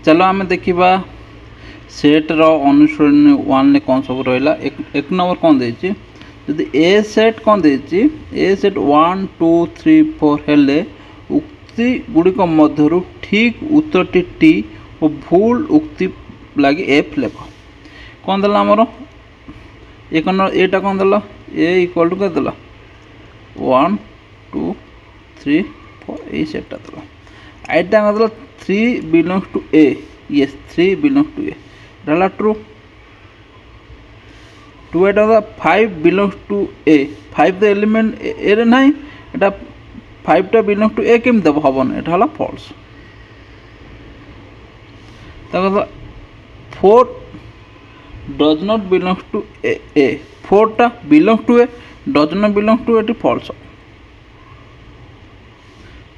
चलो आम देखा सेट्र अनुसरण वन कौन सब रहा। एक नंबर कौन देती जदि ए सेट कौन देती ए सेट 1 2 3 4 हेले उक्ति गुड़िक मध्य ठीक उत्तर टी और भूल उक्ति लगे एफ लेख कौन देला आमर एक एटा कौन देला ए इक्वल टू के देला 1 2 3 4 ये सेटा देला आईटा कौन देला 3 belongs to A yes 3 belongs to A डाला ट्रू 2 एटा 5 belongs to A 5 the element A रे नहीं एटा 5 टा बिलोंग टू ए केम देव हबन एटा हला फॉल्स तक 4 does not belong to A 4 टा belong to A does not belong to एटी फॉल्स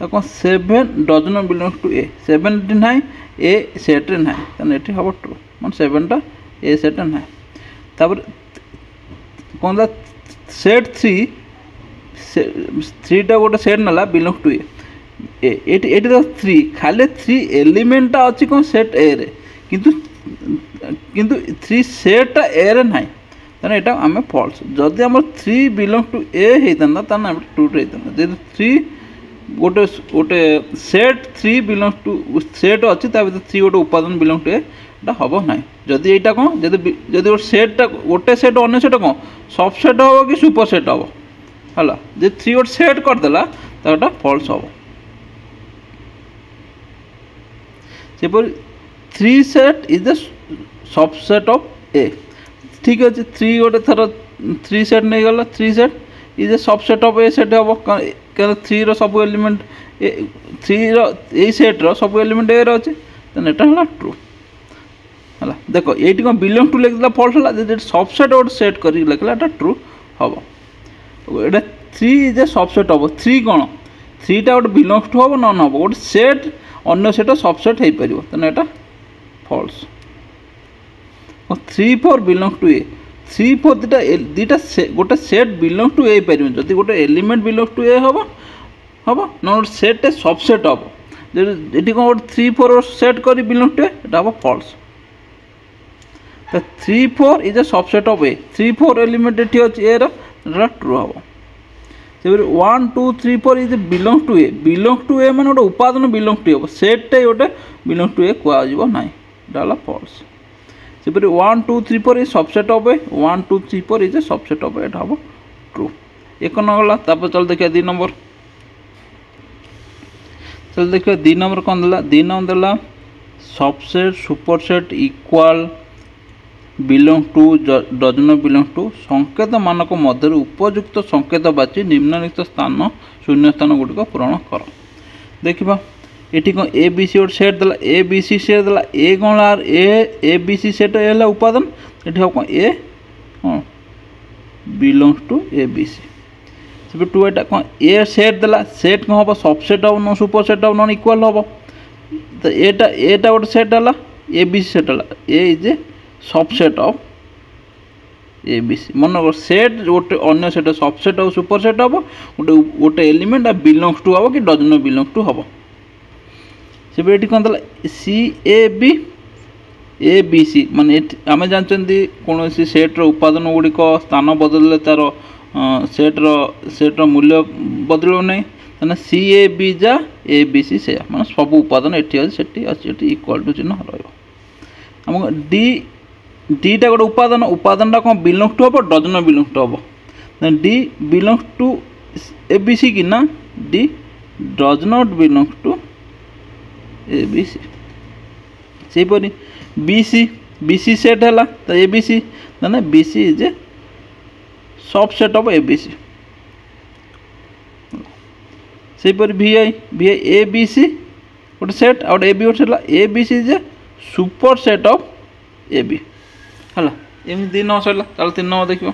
तक 7 does not belong to A 7 टी नहीं ए सेट रे नहीं तने एटी हबो ट्रू मान 7 टा ए सेट नहीं तापर कोन दा सेट 3 टा गोटे सेट नाला बिलोंग टू ए तो 3 खाली 3 एलिमेंट अच्छी कौन सेट ए रे किंतु किंतु 3 सेट ए रे ना तेना यहाँ आम फल्स जदि आम 3 बिलोंग टू ए होता ताना 2 होता जेहतु 3 गोटे गोटे सेट 3 बिलोंग टू सेट अच्छी भर 3 गोटे उपादान बिलोंग टू एटा हम ना जदि यहाँ कौन जदि गोटे सेटा गोटे सेट अन्य सेट कौन सबसेट हम कि सुपर सेट हम है जो 3 गोटे सेट करदेला तो फल्स हम सेपरी 3 set is the subset of A ठीक अच्छे 3 गोटे थर 3 सेट नहीं गला 3 set is the subset of A set हम क्या 3 रो सब एलिमेंट 3 रो ए सेट रो सब एलिमेंट ए रो अच्छे तो एटा हला ट्रू है देख ये कौन बिलोंग टू लिखला फल्स है सबसेट गोटे सेट कर लिखला ट्रू हम ये 3 इज ए सबसेट हम 3 कौन 3 टा गोटे बिलोंग्स टू हम नन हम गोटे सेट अन्य सेट सबसेट हो पार तेना यहाँ फल्स 3 4 बिलोंग टू ए 3 4 दीटा गोटे सेट बिलोंग टू ए पार जब गोटे एलिमेंट बिलोंग टू ए हम हम न गोटे सेट सबसेट हम ये कौन गोटे 3 4 सेट कर बिलोंग टू ए हम फल्स 3 4 is a subset of A 3 4 element ये अच्छी ए ट्रू हम से 1 2 3 4 इज बिलोंग टू ए मैंने गोटे उपादान बिलोंग टू ए सेट गोटे बिलोंग टू ए कहु ना डाला फल्स से 1 2 3 4 is subset of A 1 2 3 4 is a subset of A हम ट्रू एक न गला चल देखिए 2 नंबर चल देखिए 2 नंबर कौन देला 2 नंबर देला subset superset equal belong to does not belong to संकेत मानक मध्य उपयुक्त संकेत बाची निम्नलिखित स्थान शून्य स्थान गुड़िक पूरण कर देखा ये कौन ए बी सी गोटे सेट देला ए बी सी सेट देला ए कौन ए बी सी सेट है उपादान ये हम कौन ए हाँ belongs to A B C 2 एटा कौन ए सेट देला सेट कौन हम सबसेट हम न सुपर सेट हम नन इक्वाल हम तो एटा गोटे सेट है ए बी सी सेट है A is a subset of A B C मन सेट गोटे अन्य सेट सबसेट और सुपर सेट हम गोटे गोटे एलिमेंट बिलोंग्स टू हम कि डज नॉट बिलोंग टू हम से ये कौन देला सी ए बी सी माने आम जानते कौन सेट्र उपादान गुड़िक स्थान बदल तार सेट्र मूल्य बदल नहीं तेना सी ए बी जा ए बी सी से मैं सब उपादान ये अच्छी इक्वाल टू चिन्ह रहा डी टा गोटे उपादान उपादान कौन बिलोंग टू हम डज नॉट बिलोंग टू हम D belong to A B C कि ना D does not belong to A B C सेपरी बी सी सेट है तो ए बी सी ना B C is a subset of A B C सेपरी वी आई ए बी सी गोटे सेट आउट ए बी गोटे set A B C is a superset of A B है M 2 number सरला चलो 3 number देखो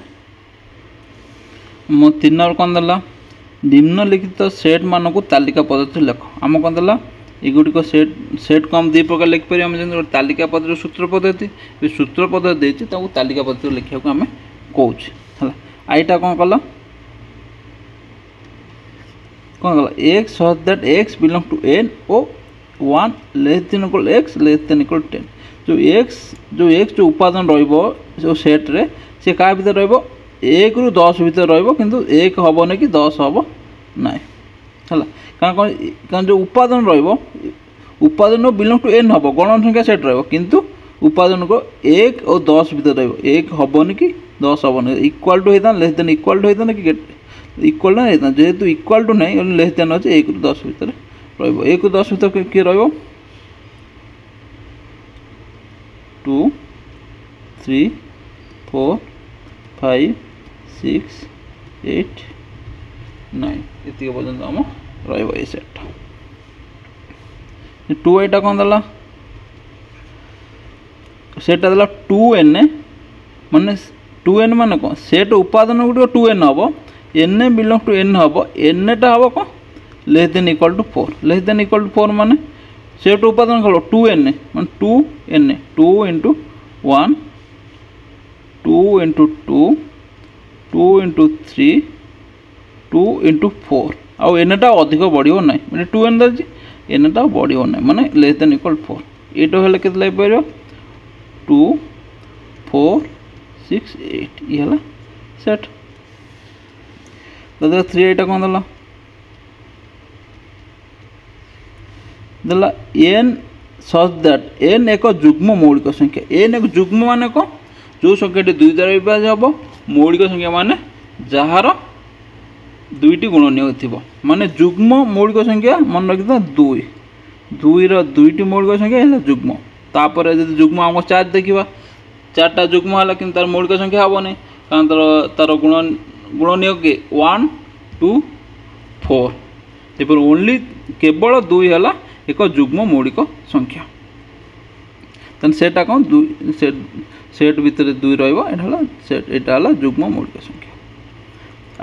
मो 3 नंबर कौन देला निम्नलिखित सेट मान को तालिका पद्धति लेख आम कौन देला एगुड़िक सेट को हम 2 प्रकार लिखिपर आम जब तालिका पद्धति सूत्र पद्धति सूत्र पद्धति देती तालिका पद्धति लिखा को आम कौच है आईटा कौन कला कौन कला x such that x belong to N ओ 1 less than equal x less than equal 10 जो x जो उपादान रहिबो जो सेट रे से का भीतर रहिबो 1 रु 10 भीतर रहिबो किंतु 1 हबो कि 10 हबो नाइ हला कारण जो उपादान रहिबो उपादान बिलोंग टू n हबो गण संख्या सेट रहिबो किंतु उपादान को 1 और 10 भीतर रहिबो 1 हबो कि 10 हबो इक्वल टू हेता लेस देन इक्वल टू हेता कि इक्वल ना हेता जेहेतु इक्वल टू नै लेस देन अछि 1 रु 10 भीतर रहिबो 1 रु 10 भीतर के रहिबो 2 3 4 5 6 8 9 इति पर्यंत हम रहिबो ए सेट 2 एटा कोन दला सेटा दला 2n माने 2n माने को सेट उपादान गुडो 2n हबो n बिलोंग टू n हबो n टा हबो को less than equal to 4 less than equal to 4 माने सेट उपादान कलो 2n माने 2n 2 into 1 2 into 2 2 into 3 2 into 4 आउ n टा अधिक बढ़ियो नै माने 2n दछि n टा बढ़ियो नै माने लेस देन इक्वल 4 एटो हेले केते लाई परियो 2 4 6 8 ई हला सेट दादा 3 एटा कोन दला दला n सच दैट n एक जुग्म मौलिक संख्या n एक जुग्म माने को जो संख्याटी 2 द्वारा विभाज्य हबो मौलिक संख्या माने जहार दुईटी गुणनीय होथिबो माने जुग्म मौलिक संख्या मन रखिता 2 2 रो दुईटी मौलिक संख्या है जुग्म तापर यदि जुग्म हम 4 देखिबा 4 टा जुग्म हला किंतु तार मौलिक संख्या हबो नै कारण तार गुणनीय के 1 2 4 तेपर ओनली केवल 2 हला एक जुग्म मौलिक संख्या तन सेटा कोन सेट भीतर 2 रहइबो एटा हला सेट एटा हला जुग्म मौलिक संख्या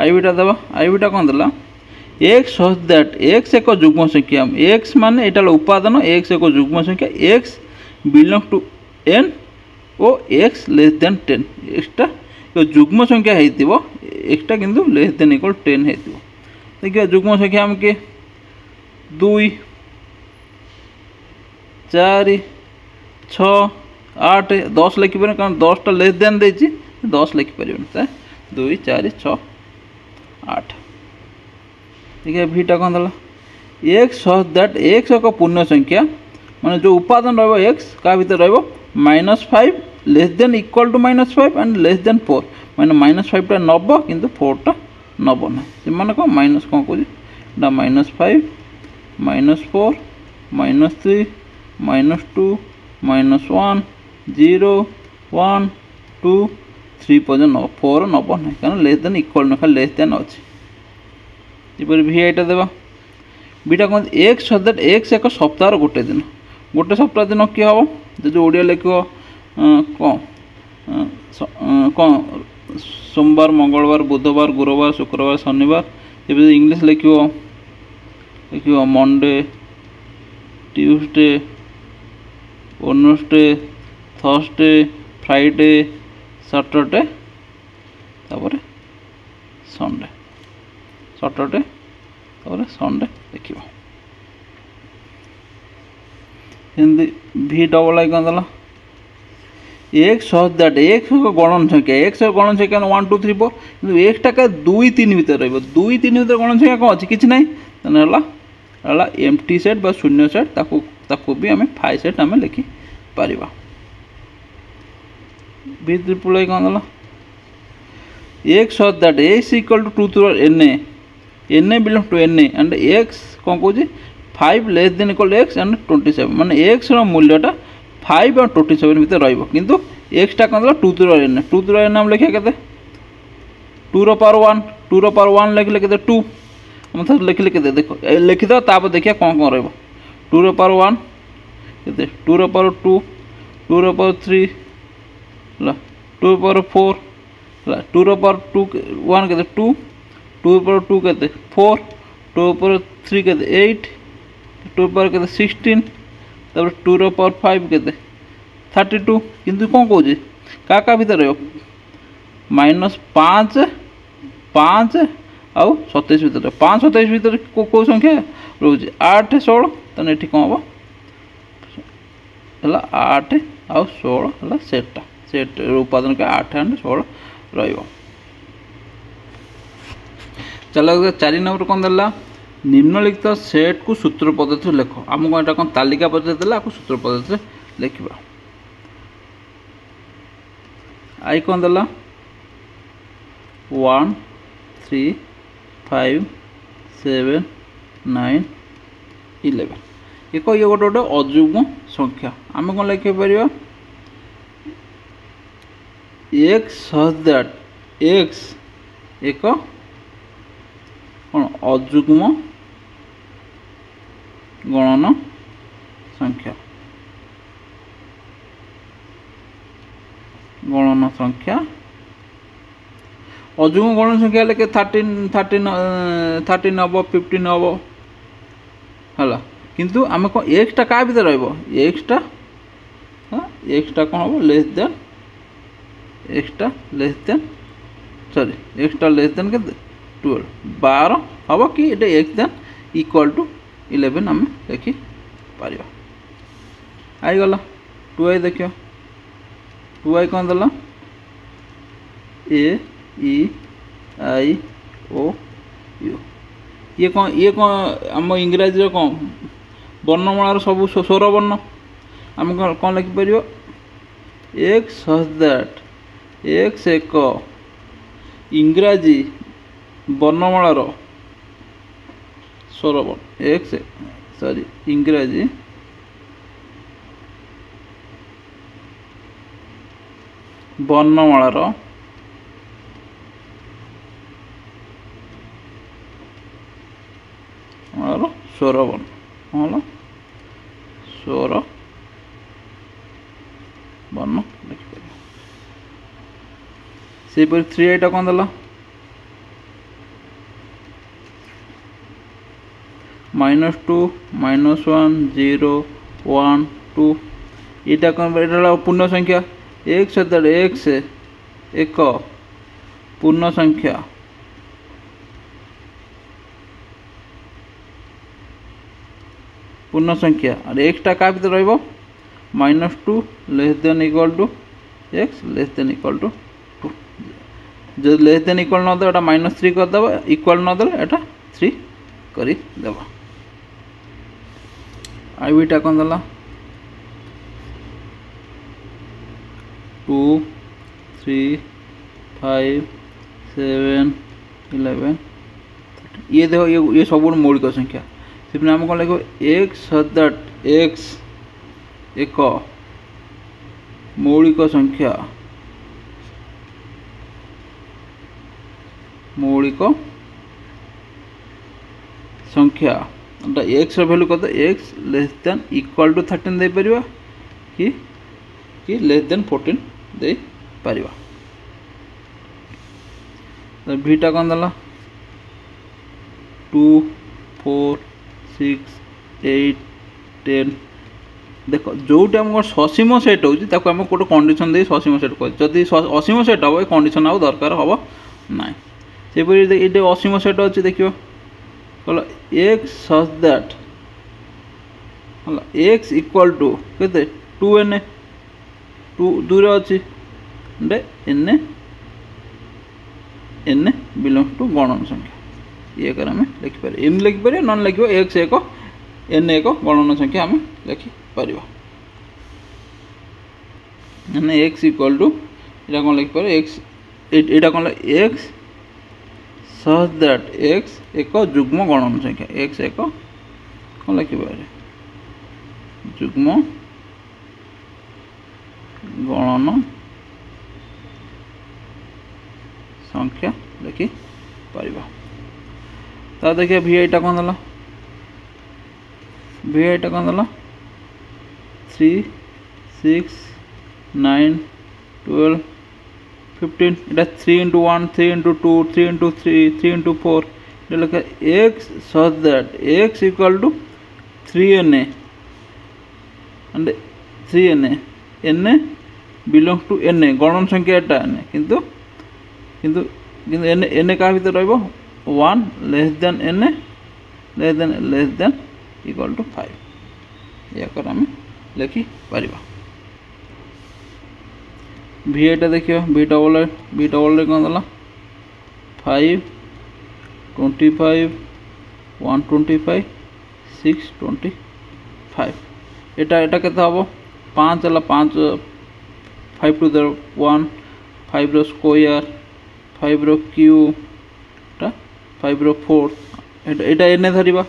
आई बिटा दबा आई बिटा कोन दला x सच दैट x एक जुग्म संख्या x माने एटा उपादान x एक जुग्म संख्या x बिलोंग टू n ओ x लेस देन 10 एक्स्ट्रा तो जुग्म संख्या हेतिबो एक्स्ट्रा किंतु लेस देन इक्वल 10 हेतिबो देखिए जुग्म संख्या हम के 2 4 6 8 10 लिखि पर कारण 10 टा लेस देन देछि 10 लिखि परिबन 2 4 6 8 देखिए भीटा कोन दला x सच दैट x एक पूर्ण संख्या माने जो उपादान रहबो x का भीतर रहबो -5 less than equal to -5 and less than 4 माने -5 टा नबो किंतु 4 टा नबो ना से माने को माइनस कोन कोजी डा -5 -4 -3 -2 -1 0 1 2 3 पर्यंत 4 नबो ना कारण लेस देन इक्वल न खाली लेस देन अछि इपर भी एटा देबा beta cone x such that x एक सप्ताह गोटे दिन कि हम जो ओडिया लिखो सोमवार मंगलवार बुधवार गुरुवार शुक्रवार शनिवार ये इंग्लिश लिखो Monday Tuesday Wednesday Thursday Friday Saturday तापर संडे सैटरडे तापर संडे देखिबो हिंदी भी डबल आई कौन दला x सच दैट x गणन संख्या x गणन संख्या 1 2 3 4 किंतु x टाका 2 3 भीतर रहइबो 2 3 भीतर गणन संख्या कोन अछि किछ नै तने हला एम्प्टी सेट बा शून्य सेट ताको भी हमें 5 सेट हमें लिखि परिबा b ट्रिपल आई कौन दला x such that x equal to 2 to n belong to n and x कोन कोजी 5 less than equal x and 27 माने x रो मूल्यटा 5 और 27 भीतर रहइबो किंतु x टा कोन 2 to n हम लिखे केते 2 रो पावर 1 लिखले केते 2 हम थोड़ा लिखले केते देखो लिखि दो तापर देखिया कोन रहइबो 2 रो पावर 1 केते 2 रो पावर 2 2 रो पावर 3 ला 2 रो पावर 4 ला 2 रो पावर 2 1 केते 2 2 रो पावर 2 केते 4 2 रो पावर 3 केते 8 2 पावर के 16 तब 2 रो पावर 5 के 32 किंतु कौन कौजे का भीतर रहो -5 5 आउ 27 भीतर 5 27 भीतर को संख्या रोज 8 16 तने ठीक हम है 8 आउ 16 है सेटा सेट उपादान के 8 एंड 16 रहिबो। चलो 4 नंबर कौन देला निम्नलिखित सेट को सूत्र पद्धति लेख आमको यहाँ कौन तालिका पद्धति देला आपको सूत्र पद्धति लिखा आई कौन देला 1 3 5 7 9 11 एक ये गोटे गोटे अजुग्म संख्या आम कौन लिखि पार एक्स सच दैट एक्स एक कौन अजुग्म गणन संख्या अजुग्म गणन संख्या लेके 13 हम 15 हम है किंतु आम कौन एक्सटा क्या भर एक्सटा एक्सटा कौन हम लेस देन एक्सटा लेस देन सॉरी एक्सटा लेस देन के 12 12 हम कि एक्स देन इक्वल टू 11 आम लिखि पार आईगला 2i देख 2i कौन देला ए ई आई ओ यू ये कौन आम इंग्राजी कौन वर्णमालार सब स्वर वर्ण आम कौन लिखिपर एक्स सच दैट एक्स एक इंग्राजी वर्णमालार स्वर वर्ण एक्स सॉरी इंग्राजी वर्णमालार स्वर वर्ण कौन स्वर वर्ण लिखिपर से 3i कौन देला -2 -1 0 1 2 यहाँ कौन यहाँ पूर्ण संख्या एक्स एक्स एक पूर्ण संख्या और एक्सटा क्या भर रही -2 less than equal to x less than equal to 2 जो लेस देन इक्वल नदे -3 करदे इक्वल नदे एटा 3 करदे आईटा कौन देला 2 3 5 7 11 ये देखो ये सब मौलिक संख्या सिर्फ आम कौन लिखो एक्स सच दैट एक्स एक मौलिक संख्या एक्स वैल्यू कद x less than equal to 13 दे परिवा कि लेस देन 14 दे परिवा तो भीटा कौन देला 2 4 6 8 10 देख जोटी आम ससीम सेट होता आम गोटे कंडीशन दे ससीम सेट कर जदि असीम सेट हम कंडीशन आउ दरकार हम ना से ये असीम सेट अच्छे देख कहला x such that x equal to के 2n 2 दूर अच्छी एन एन बिलोंग टू गणन संख्या ये आम लिखिपर एम लिखिपर नन लिख एक्स एक एन एक गणन संख्या आम लिखिपर मैंने एक्स इक्वल टू यहाँ कौन लिखिपर एक्स यहाँ कौन एक्स सच दैट एक्स एक जुग्म गणन संख्या एक्स एक कौन लिखिपर जुग्म गणन संख्या लिखिपर तो देखिए VI कौन देला VI कौन देला 3 6 9 12 15 इटा 3 into 1 3 into 2 3 into 3 3 into 4 ये लिखा x such that x equal to 3na and 3na na belongs to na गणन संख्या एटा na किंतु किंतु किंतु na का भीतर रहइबो 1 less than na less than equal to 5 या कर हम लिखिपर V8 देखिए V डबल कौन देला 5 25 125 625 एटा केते हम 5 है 5 5 टू द 1 5 रो स्क्वायर 5 रो क्यूब 5 रो 4 एटा एने धरिबा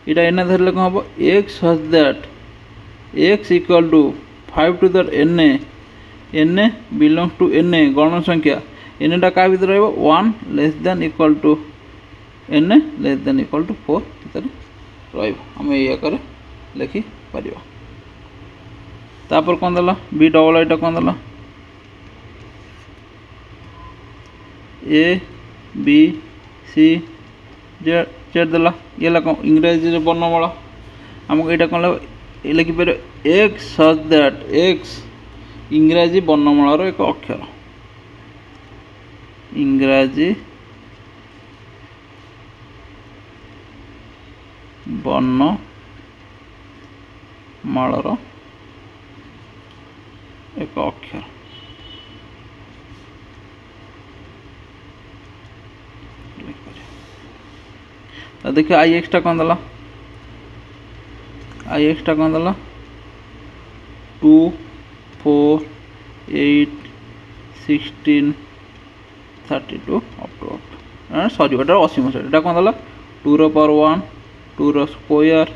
एटा एने धरले कौन हम x such that x equal to 5 to the n belong to n गण संख्या n टा का भीतर रहबो 1 less than equal to n less than equal to 4 भीतर रहबो हम ये करे लिखि परिबा तापर कौन देला b डबल आईटा कौन देला a b c जेड देला ये ला इंग्रजी रे वर्णमाला हमको एटा कौन लिखि पर x सच दैट x इंग्रजी वर्णमालार एक अक्षर इंग्रजी वर्णमालार एक अक्षर तो देखिए आई एक्स टा कौन देला आई एक्स टा कौन देला 2 4 8 16 32 अप टू सॉरी एटा 80 मसला एटा कौन देला 2 रो पावर 1 2 रो स्क्वायर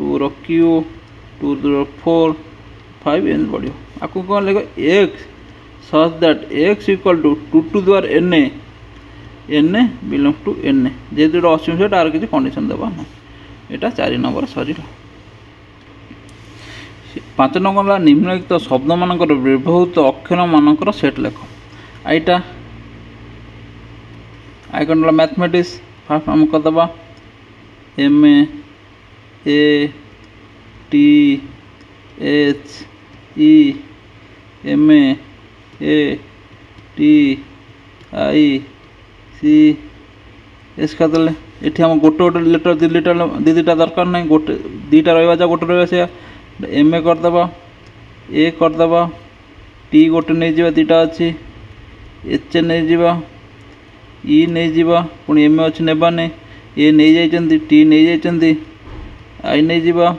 2 रो क्यूब 2 रो 4 5 एन बढ़ियो आपको कौन लेगा x such that x equal to 2 to the power n belong to n जेहेतु 80 मसला तार किसी कंडीशन देबा ना एटा 4 नंबर सॉरी 5 नंबर निम्नलिखित शब्द मानकर व्यवहृत अक्षर मानकर सेट लेख आईटा आई कौन मैथमेटिक्स फास्ट आम करदे M A T H E M A T I C S का देले ये हम गोटे गोटे लेटर दीटा दरकार ना गोटे दीटा रहा गोटे रहा से एम ए करदे ए करदे टी गोटे नहीं जा दीटा अच्छी एच नहीं जा ई नहीं जा पुणी एम ए अच्छी नेबाने ए नहीं जाइछन्ती टी नहीं जाइछन्ती आई नहीं जा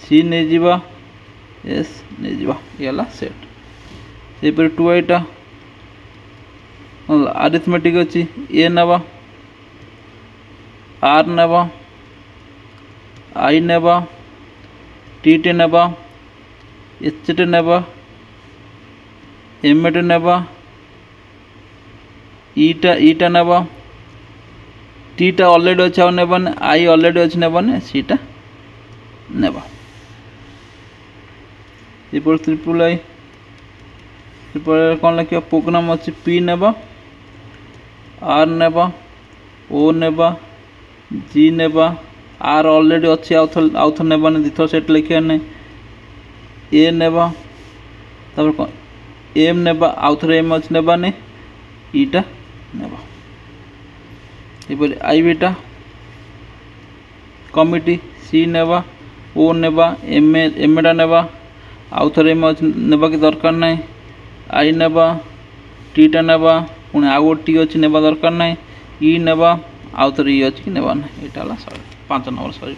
सी नहीं जा एस नहीं जा ये सेट सेपर 2 आईटा अरिथमेटिक अच्छी ए नेबा आर नेबा आई नेबा टी टे नेबा एच टे नेबा एम टे नेबा ईटा नेबा टीटा ऑलरेडी अच्छे आ नेबाने आई ऑलरेडी अच्छे नेबाने सीटा नेबा ये ट्रिपल आई ट्रिपल कौन लिखा प्रोग्राम अच्छी पी नेबा आर नेबा ओ नेबा जी नेबा आर ऑलरेडी अच्छी आउ थ नेबाने दिथर सेट लिखा ने ए नेबा तब कौन एम नेबा आउ थ एम अच्छे नेबाने ईटा नेबा ये आई बीटा कमिटी सी नेबा ओ नेबा एम टा नेबा आउ थ एम नेबा की दरकार ना आई नेबा टीटा नेबा पुणी आउ गोटे टी अच्छी नेबा दरकार ना ई नेबा आउ थ ई अच्छी नेबा ना यहाँ 5 नंबर सॉरी।